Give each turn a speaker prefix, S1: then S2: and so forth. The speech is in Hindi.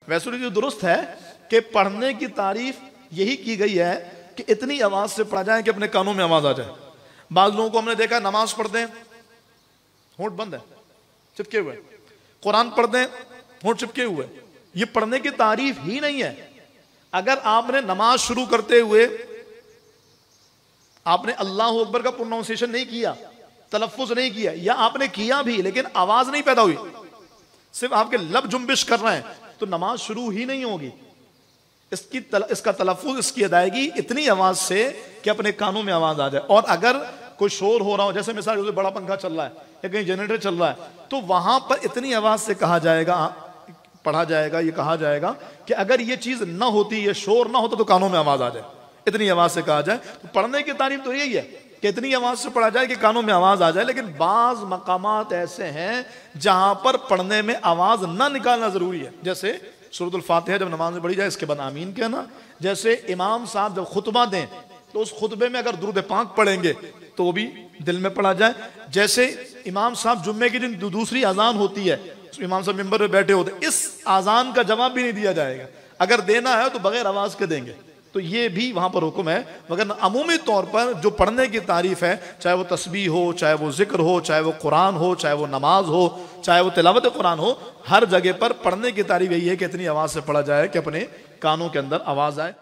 S1: वैसे जो दुरुस्त है कि पढ़ने की तारीफ यही की गई है कि इतनी आवाज से पढ़ा जाए कि अपने कानों में आवाज आ जाए। बाज लोगों को हमने देखा नमाज पढ़ते हैं होंठ बंद है, चिपके हुए, कुरान पढ़ते हैं होंठ चिपके हुए। ये पढ़ने की तारीफ ही नहीं है। अगर आपने नमाज शुरू करते हुए आपने अल्लाह अकबर का प्रोनाउंसिएशन नहीं किया, तलफ्फुज नहीं किया, या आपने किया भी लेकिन आवाज नहीं पैदा हुई, सिर्फ आपके लब जुम्बिश कर रहे हैं, तो नमाज शुरू ही नहीं होगी। इसका तलफ्फुज, इसकी अदायगी इतनी आवाज से कि अपने कानों में आवाज आ जाए। और अगर कोई शोर हो रहा हो, जैसे मिसाल बड़ा पंखा चल रहा है या कहीं जनरेटर चल रहा है, तो वहां पर इतनी आवाज से कहा जाएगा, पढ़ा जाएगा, ये कहा जाएगा कि अगर ये चीज ना होती, ये शोर ना होता, तो कानों में आवाज आ जाए। इतनी आवाज से कहा जाए। तो पढ़ने की तारीफ तो यही है कि इतनी आवाज से पढ़ा जाए कि कानों में आवाज आ जाए। लेकिन बाज मकामात ऐसे हैं जहां पर पढ़ने में आवाज ना निकालना जरूरी है। जैसे सूरतुल फातिहा जब नमाज में पढ़ी जाए, इसके बाद आमीन कहना। जैसे इमाम साहब जब खुतबा दें तो उस खुतबे में अगर दुरूद पाक पढ़ेंगे तो वो भी दिल में पढ़ा जाए। जैसे इमाम साहब जुम्मे की दिन दूसरी अजान होती है, इमाम साहब मिंबर पे बैठे होते, इस अजान का जवाब भी नहीं दिया जाएगा। अगर देना है तो बगैर आवाज के देंगे। तो ये भी वहां पर हुक्म है। मगर अमूमी तौर पर जो पढ़ने की तारीफ है, चाहे वो तस्बीह हो, चाहे वो जिक्र हो, चाहे वो कुरान हो, चाहे वो नमाज हो, चाहे वो तिलावत कुरान हो, हर जगह पर पढ़ने की तारीफ यही है कि इतनी आवाज से पढ़ा जाए कि अपने कानों के अंदर आवाज आए।